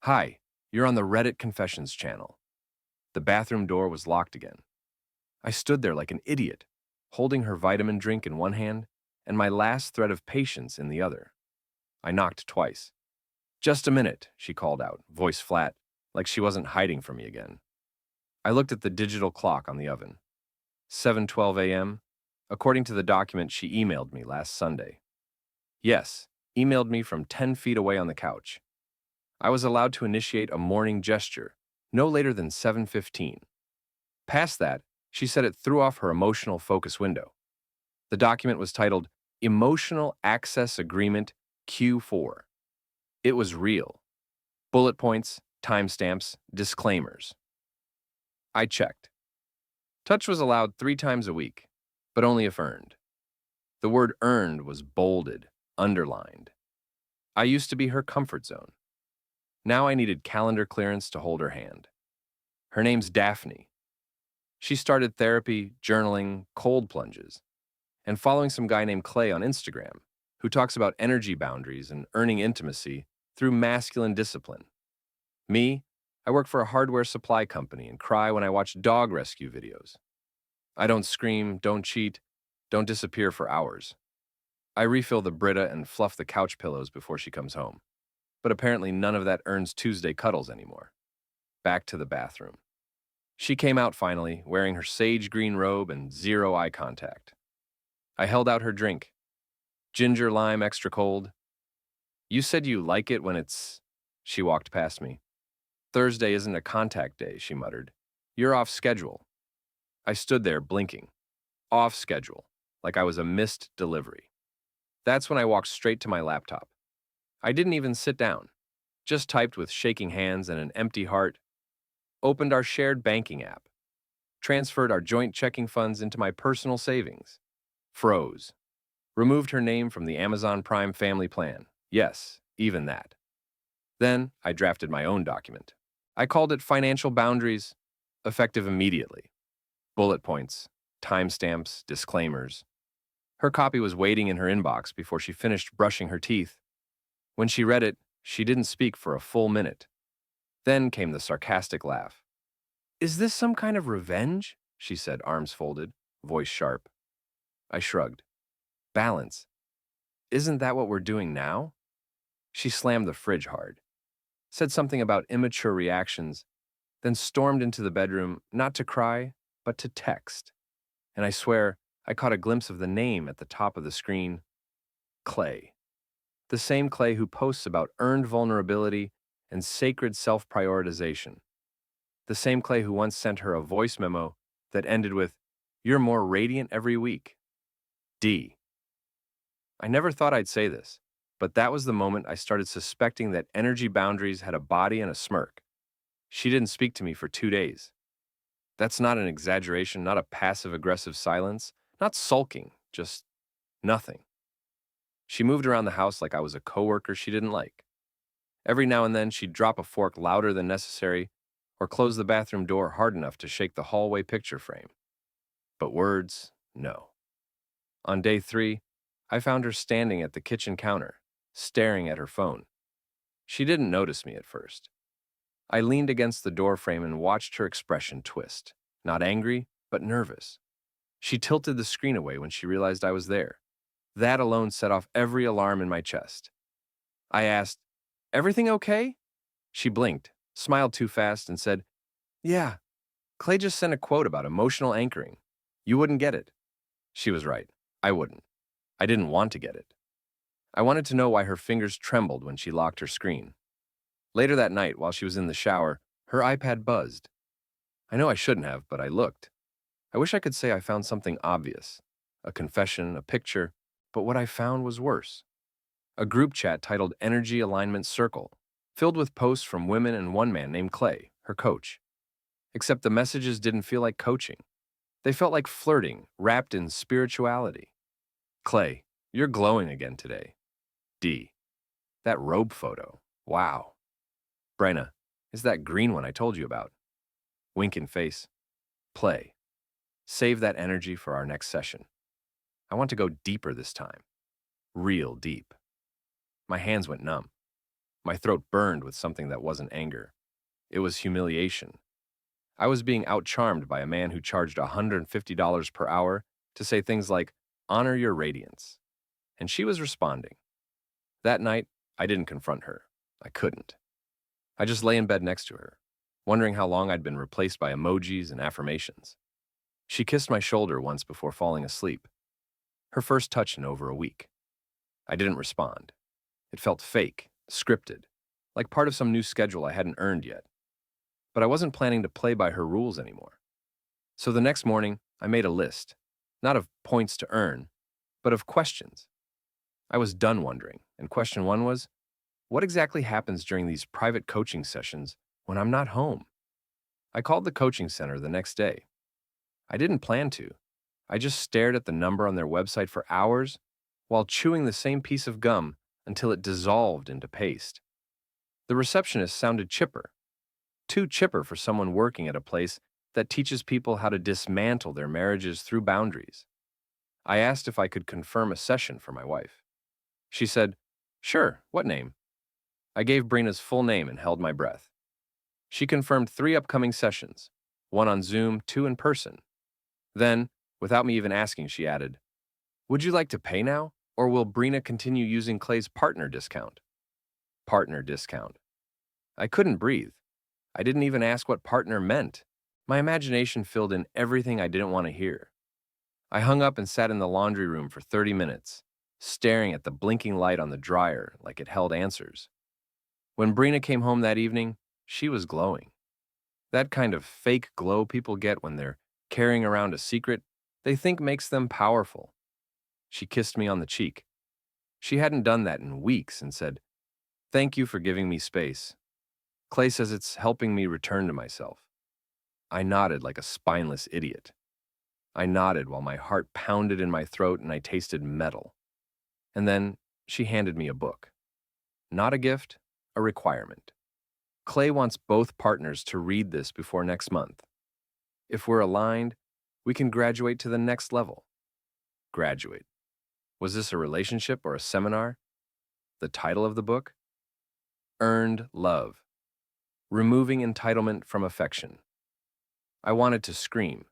Hi, you're on the Reddit Confessions channel. The bathroom door was locked again. I stood there like an idiot, holding her vitamin drink in one hand and my last thread of patience in the other. I knocked twice. Just a minute, she called out, voice flat, like she wasn't hiding from me again. I looked at the digital clock on the oven. 7:12 a.m., according to the document she emailed me last Sunday. Yes, emailed me from 10 feet away on the couch. I was allowed to initiate a morning gesture, no later than 7:15. Past that, she said it threw off her emotional focus window. The document was titled Emotional Access Agreement Q4. It was real. Bullet points, timestamps, disclaimers. I checked. Touch was allowed 3 times a week, but only if earned. The word earned was bolded, underlined. I used to be her comfort zone. Now I needed calendar clearance to hold her hand. Her name's Daphne. She started therapy, journaling, cold plunges, and following some guy named Clay on Instagram, who talks about energy boundaries and earning intimacy through masculine discipline. Me, I work for a hardware supply company and cry when I watch dog rescue videos. I don't scream, don't cheat, don't disappear for hours. I refill the Brita and fluff the couch pillows before she comes home. But apparently none of that earns Tuesday cuddles anymore. Back to the bathroom. She came out finally, wearing her sage green robe and zero eye contact. I held out her drink. Ginger lime extra cold. You said you like it when it's... She walked past me. Thursday isn't a contact day, she muttered. You're off schedule. I stood there blinking. Off schedule, like I was a missed delivery. That's when I walked straight to my laptop. I didn't even sit down. Just typed with shaking hands and an empty heart. Opened our shared banking app. Transferred our joint checking funds into my personal savings. Froze. Removed her name from the Amazon Prime family plan. Yes, even that. Then I drafted my own document. I called it Financial Boundaries, effective immediately. Bullet points, timestamps, disclaimers. Her copy was waiting in her inbox before she finished brushing her teeth. When she read it, she didn't speak for a full minute. Then came the sarcastic laugh. Is this some kind of revenge? She said, arms folded, voice sharp. I shrugged. Balance. Isn't that what we're doing now? She slammed the fridge hard, said something about immature reactions, then stormed into the bedroom, not to cry, but to text. And I swear, I caught a glimpse of the name at the top of the screen. Clay. The same Clay who posts about earned vulnerability and sacred self-prioritization. The same Clay who once sent her a voice memo that ended with, You're more radiant every week. D. I never thought I'd say this, but that was the moment I started suspecting that energy boundaries had a body and a smirk. She didn't speak to me for 2 days. That's not an exaggeration, not a passive-aggressive silence, not sulking, just nothing. She moved around the house like I was a coworker she didn't like. Every now and then, she'd drop a fork louder than necessary or close the bathroom door hard enough to shake the hallway picture frame. But words, no. On day 3, I found her standing at the kitchen counter, staring at her phone. She didn't notice me at first. I leaned against the doorframe and watched her expression twist, not angry, but nervous. She tilted the screen away when she realized I was there. That alone set off every alarm in my chest. I asked, Everything okay? She blinked, smiled too fast, and said, Yeah, Clay just sent a quote about emotional anchoring. You wouldn't get it. She was right. I wouldn't. I didn't want to get it. I wanted to know why her fingers trembled when she locked her screen. Later that night, while she was in the shower, her iPad buzzed. I know I shouldn't have, but I looked. I wish I could say I found something obvious. A confession, a picture, but what I found was worse. A group chat titled Energy Alignment Circle, filled with posts from women and one man named Clay, her coach. Except the messages didn't feel like coaching. They felt like flirting, wrapped in spirituality. Clay, you're glowing again today. D. That robe photo. Wow. Brenna, it's that green one I told you about. Wink in face. Play. Save that energy for our next session. I want to go deeper this time. Real deep. My hands went numb. My throat burned with something that wasn't anger. It was humiliation. I was being outcharmed by a man who charged $150 per hour to say things like, "Honor your radiance." And she was responding. That night, I didn't confront her. I couldn't. I just lay in bed next to her, wondering how long I'd been replaced by emojis and affirmations. She kissed my shoulder once before falling asleep, her first touch in over a week. I didn't respond. It felt fake, scripted, like part of some new schedule I hadn't earned yet. But I wasn't planning to play by her rules anymore. So the next morning, I made a list, not of points to earn, but of questions. I was done wondering, and question one was, what exactly happens during these private coaching sessions when I'm not home? I called the coaching center the next day. I didn't plan to. I just stared at the number on their website for hours while chewing the same piece of gum until it dissolved into paste. The receptionist sounded chipper, too chipper for someone working at a place that teaches people how to dismantle their marriages through boundaries. I asked if I could confirm a session for my wife. She said, "Sure, what name?" I gave Brina's full name and held my breath. She confirmed 3 upcoming sessions, one on Zoom, 2 in person. Then, without me even asking, she added, "Would you like to pay now, or will Brina continue using Clay's partner discount?" Partner discount. I couldn't breathe. I didn't even ask what partner meant. My imagination filled in everything I didn't want to hear. I hung up and sat in the laundry room for 30 minutes, staring at the blinking light on the dryer like it held answers. When Brina came home that evening, she was glowing. That kind of fake glow people get when they're carrying around a secret they think makes them powerful. She kissed me on the cheek. She hadn't done that in weeks and said, "Thank you for giving me space. Clay says it's helping me return to myself." I nodded like a spineless idiot. I nodded while my heart pounded in my throat and I tasted metal. And then she handed me a book. Not a gift, a requirement. Clay wants both partners to read this before next month. If we're aligned, we can graduate to the next level. Graduate. Was this a relationship or a seminar? The title of the book? Earned Love. Removing Entitlement from Affection. I wanted to scream.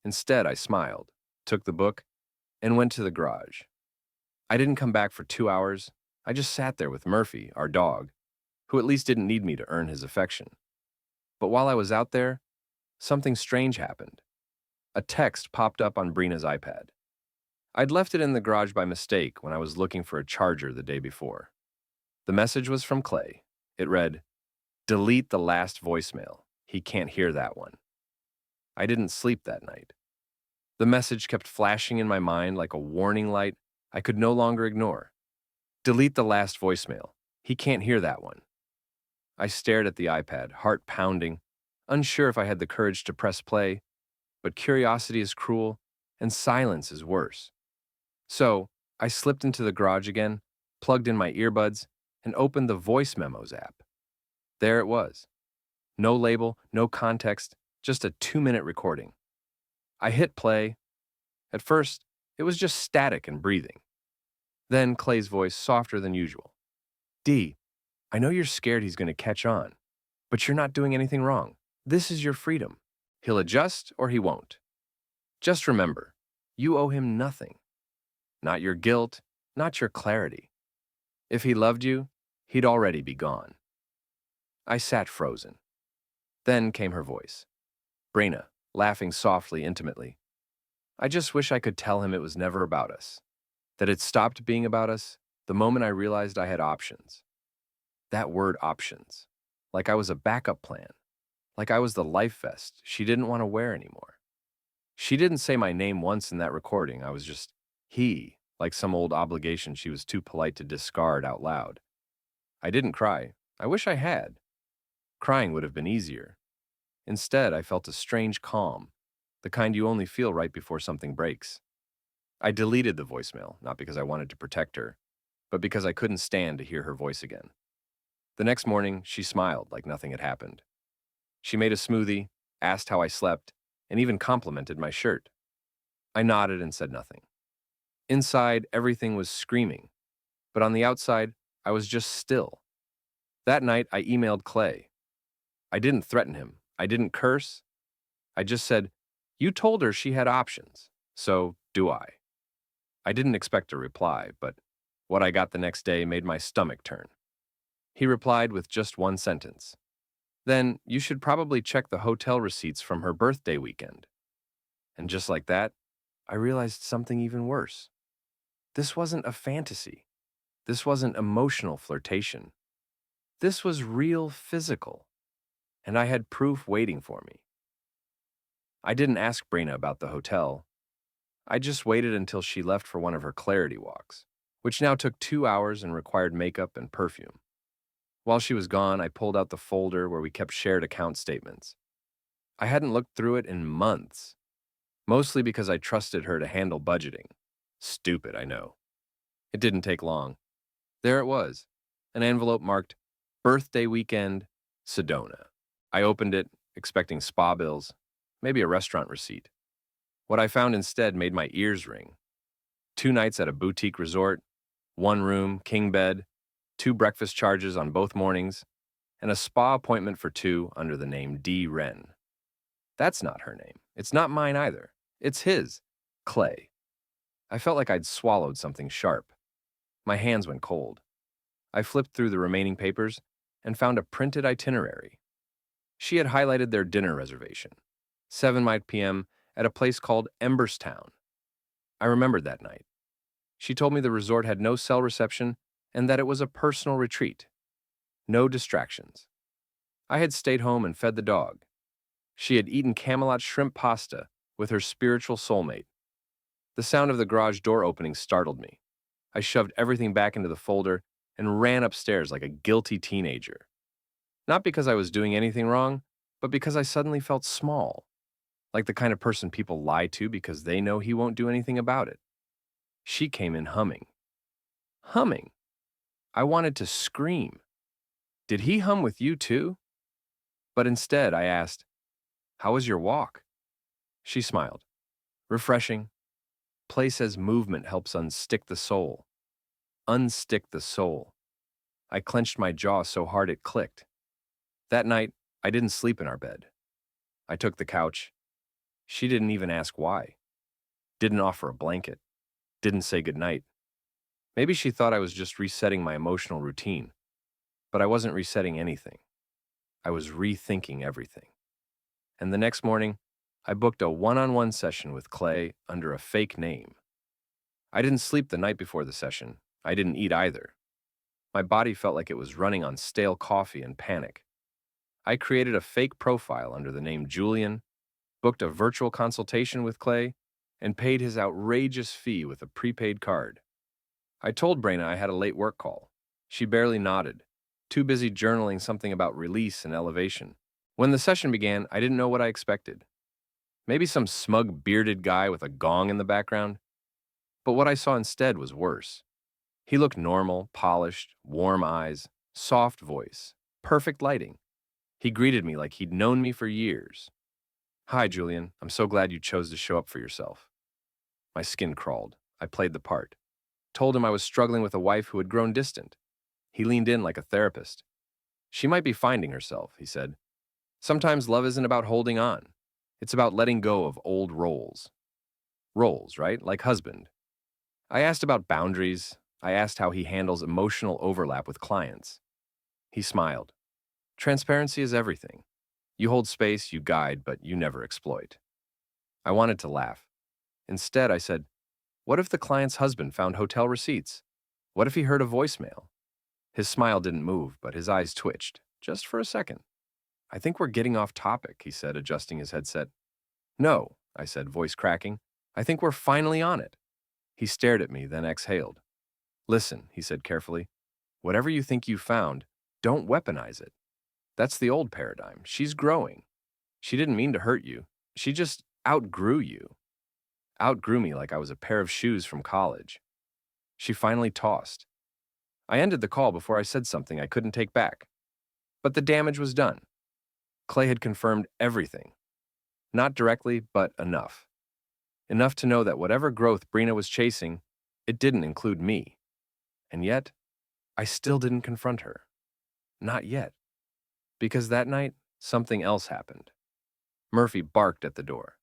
Instead, I smiled, took the book, and went to the garage. I didn't come back for 2 hours. I just sat there with Murphy, our dog, who at least didn't need me to earn his affection. But while I was out there, something strange happened. A text popped up on Brina's iPad. I'd left it in the garage by mistake when I was looking for a charger the day before. The message was from Clay. It read, "Delete the last voicemail. He can't hear that one." I didn't sleep that night. The message kept flashing in my mind like a warning light I could no longer ignore. Delete the last voicemail. He can't hear that one. I stared at the iPad, heart pounding, unsure if I had the courage to press play, but curiosity is cruel and silence is worse. So, I slipped into the garage again, plugged in my earbuds, and opened the Voice Memos app. There it was. No label, no context, just a 2-minute recording. I hit play. At first, it was just static and breathing. Then Clay's voice, softer than usual. "D, I know you're scared he's going to catch on, but you're not doing anything wrong. This is your freedom. He'll adjust or he won't. Just remember, you owe him nothing. Not your guilt, not your clarity. If he loved you, he'd already be gone." I sat frozen. Then came her voice. Brina, laughing softly, intimately. "I just wish I could tell him it was never about us. That it stopped being about us the moment I realized I had options." That word options. Like I was a backup plan. Like I was the life vest she didn't want to wear anymore. She didn't say my name once in that recording. I was just he, like some old obligation she was too polite to discard out loud. I didn't cry. I wish I had. Crying would have been easier. Instead, I felt a strange calm, the kind you only feel right before something breaks. I deleted the voicemail, not because I wanted to protect her, but because I couldn't stand to hear her voice again. The next morning, she smiled like nothing had happened. She made a smoothie, asked how I slept, and even complimented my shirt. I nodded and said nothing. Inside, everything was screaming, but on the outside, I was just still. That night, I emailed Clay. I didn't threaten him. I didn't curse. I just said, "You told her she had options, so do I." I didn't expect a reply, but what I got the next day made my stomach turn. He replied with just one sentence. "Then you should probably check the hotel receipts from her birthday weekend." And just like that, I realized something even worse. This wasn't a fantasy. This wasn't emotional flirtation. This was real physical, and I had proof waiting for me. I didn't ask Brina about the hotel. I just waited until she left for one of her clarity walks, which now took 2 hours and required makeup and perfume. While she was gone, I pulled out the folder where we kept shared account statements. I hadn't looked through it in months, mostly because I trusted her to handle budgeting. Stupid, I know. It didn't take long. There it was, an envelope marked Birthday Weekend, Sedona. I opened it, expecting spa bills, maybe a restaurant receipt. What I found instead made my ears ring. 2 nights at a boutique resort, 1 room, king bed, 2 breakfast charges on both mornings, and a spa appointment for 2 under the name D. Wren. That's not her name. It's not mine either. It's his, Clay. I felt like I'd swallowed something sharp. My hands went cold. I flipped through the remaining papers and found a printed itinerary. She had highlighted their dinner reservation, 7 p.m. at a place called Emberstown. I remembered that night. She told me the resort had no cell reception and that it was a personal retreat. No distractions. I had stayed home and fed the dog. She had eaten Camelot shrimp pasta with her spiritual soulmate. The sound of the garage door opening startled me. I shoved everything back into the folder and ran upstairs like a guilty teenager. Not because I was doing anything wrong, but because I suddenly felt small, like the kind of person people lie to because they know he won't do anything about it. She came in humming. Humming. I wanted to scream. Did he hum with you too? But instead, I asked, "How was your walk?" She smiled. "Refreshing. Play says movement helps unstick the soul." Unstick the soul. I clenched my jaw so hard it clicked. That night, I didn't sleep in our bed. I took the couch. She didn't even ask why. Didn't offer a blanket. Didn't say goodnight. Maybe she thought I was just resetting my emotional routine. But I wasn't resetting anything. I was rethinking everything. And the next morning, I booked a one-on-one session with Clay under a fake name. I didn't sleep the night before the session. I didn't eat either. My body felt like it was running on stale coffee and panic. I created a fake profile under the name Julian, booked a virtual consultation with Clay, and paid his outrageous fee with a prepaid card. I told Brena I had a late work call. She barely nodded, too busy journaling something about release and elevation. When the session began, I didn't know what I expected. Maybe some smug bearded guy with a gong in the background. But what I saw instead was worse. He looked normal, polished, warm eyes, soft voice, perfect lighting. He greeted me like he'd known me for years. "Hi, Julian. I'm so glad you chose to show up for yourself." My skin crawled. I played the part. Told him I was struggling with a wife who had grown distant. He leaned in like a therapist. "She might be finding herself," he said. "Sometimes love isn't about holding on. It's about letting go of old roles." Roles, right? Like husband. I asked about boundaries. I asked how he handles emotional overlap with clients. He smiled. "Transparency is everything. You hold space, you guide, but you never exploit." I wanted to laugh. Instead, I said, "What if the client's husband found hotel receipts? What if he heard a voicemail?" His smile didn't move, but his eyes twitched, just for a second. "I think we're getting off topic," he said, adjusting his headset. "No," I said, voice cracking. "I think we're finally on it." He stared at me, then exhaled. "Listen," he said carefully, "whatever you think you found, don't weaponize it. That's the old paradigm. She's growing. She didn't mean to hurt you. She just outgrew you. Outgrew me like I was a pair of shoes from college." She finally tossed. I ended the call before I said something I couldn't take back. But the damage was done. Clay had confirmed everything. Not directly, but enough. Enough to know that whatever growth Brina was chasing, it didn't include me. And yet, I still didn't confront her. Not yet. Because that night, something else happened. Murphy barked at the door.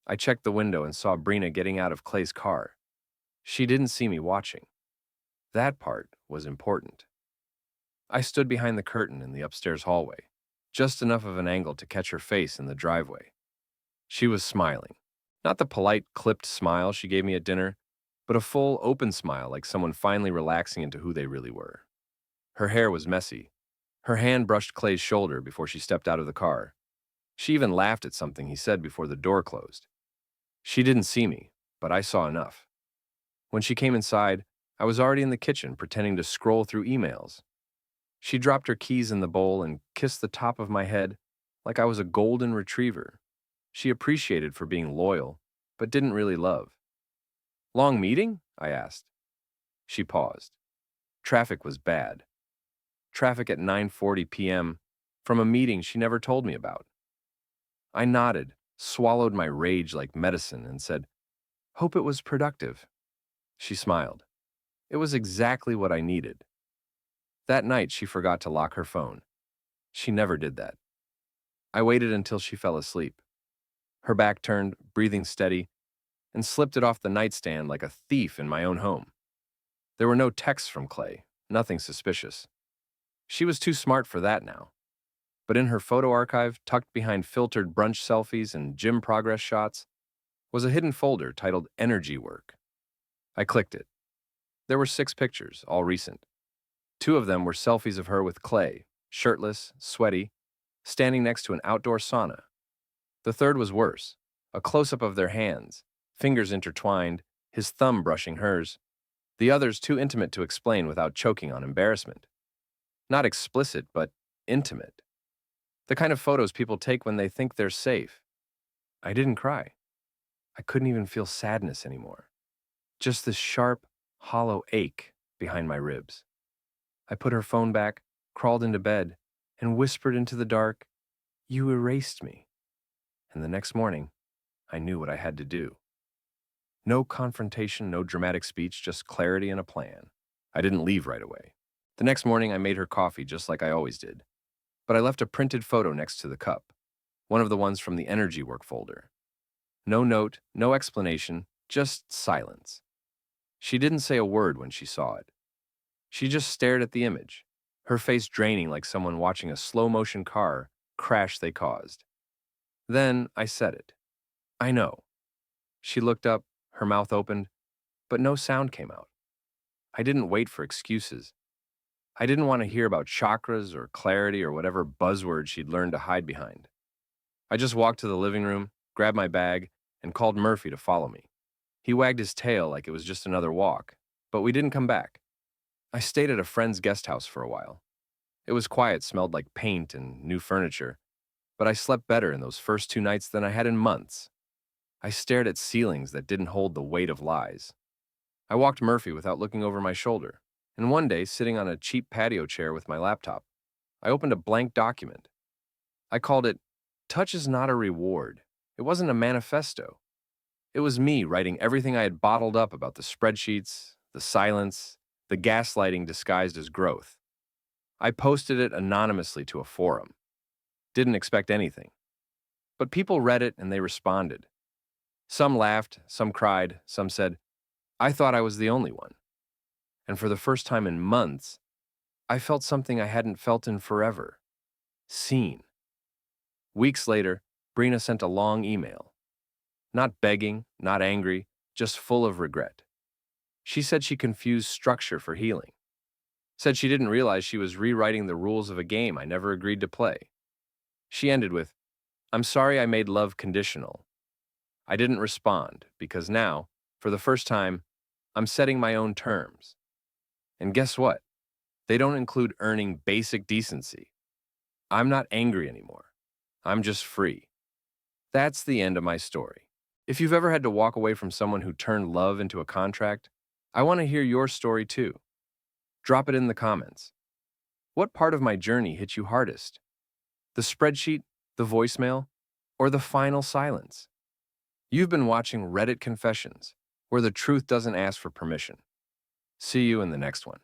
I checked the window and saw Brina getting out of Clay's car. She didn't see me watching. That part was important. I stood behind the curtain in the upstairs hallway, just enough of an angle to catch her face in the driveway. She was smiling. Not the polite, clipped smile she gave me at dinner, but a full, open smile like someone finally relaxing into who they really were. Her hair was messy. Her hand brushed Clay's shoulder before she stepped out of the car. She even laughed at something he said before the door closed. She didn't see me, but I saw enough. When she came inside, I was already in the kitchen pretending to scroll through emails. She dropped her keys in the bowl and kissed the top of my head like I was a golden retriever. She appreciated for being loyal, but didn't really love. Long meeting? I asked. She paused. Traffic was bad. Traffic at 9:40 p.m. from a meeting she never told me about. I nodded, swallowed my rage like medicine, and said, "Hope it was productive." She smiled. It was exactly what I needed. That night, she forgot to lock her phone. She never did that. I waited until she fell asleep. Her back turned, breathing steady, and slipped it off the nightstand like a thief in my own home. There were no texts from Clay, nothing suspicious. She was too smart for that now. But in her photo archive, tucked behind filtered brunch selfies and gym progress shots, was a hidden folder titled Energy Work. I clicked it. There were 6 pictures, all recent. 2 of them were selfies of her with Clay, shirtless, sweaty, standing next to an outdoor sauna. The third was worse, a close-up of their hands, fingers intertwined, his thumb brushing hers. The others too intimate to explain without choking on embarrassment. Not explicit, but intimate. The kind of photos people take when they think they're safe. I didn't cry. I couldn't even feel sadness anymore. Just this sharp, hollow ache behind my ribs. I put her phone back, crawled into bed, and whispered into the dark, "You erased me." And the next morning, I knew what I had to do. No confrontation, no dramatic speech, just clarity and a plan. I didn't leave right away. The next morning, I made her coffee just like I always did. But I left a printed photo next to the cup, one of the ones from the Energy Work folder. No note, no explanation, just silence. She didn't say a word when she saw it. She just stared at the image, her face draining like someone watching a slow-motion car crash they caused. Then I said it. "I know." She looked up, her mouth opened, but no sound came out. I didn't wait for excuses. I didn't want to hear about chakras or clarity or whatever buzzword she'd learned to hide behind. I just walked to the living room, grabbed my bag, and called Murphy to follow me. He wagged his tail like it was just another walk, but we didn't come back. I stayed at a friend's guest house for a while. It was quiet, smelled like paint and new furniture, but I slept better in those first 2 nights than I had in months. I stared at ceilings that didn't hold the weight of lies. I walked Murphy without looking over my shoulder, and one day, sitting on a cheap patio chair with my laptop, I opened a blank document. I called it, "Touch is Not a Reward." It wasn't a manifesto. It was me writing everything I had bottled up about the spreadsheets, the silence, the gaslighting disguised as growth. I posted it anonymously to a forum. Didn't expect anything. But people read it and they responded. Some laughed, some cried, some said, "I thought I was the only one." And for the first time in months, I felt something I hadn't felt in forever. Seen. Weeks later, Brina sent a long email. Not begging, not angry, just full of regret. She said she confused structure for healing. Said she didn't realize she was rewriting the rules of a game I never agreed to play. She ended with, "I'm sorry I made love conditional." I didn't respond because now, for the first time, I'm setting my own terms. And guess what? They don't include earning basic decency. I'm not angry anymore. I'm just free. That's the end of my story. If you've ever had to walk away from someone who turned love into a contract, I want to hear your story too. Drop it in the comments. What part of my journey hit you hardest? The spreadsheet, the voicemail, or the final silence? You've been watching Reddit Confessions, where the truth doesn't ask for permission. See you in the next one.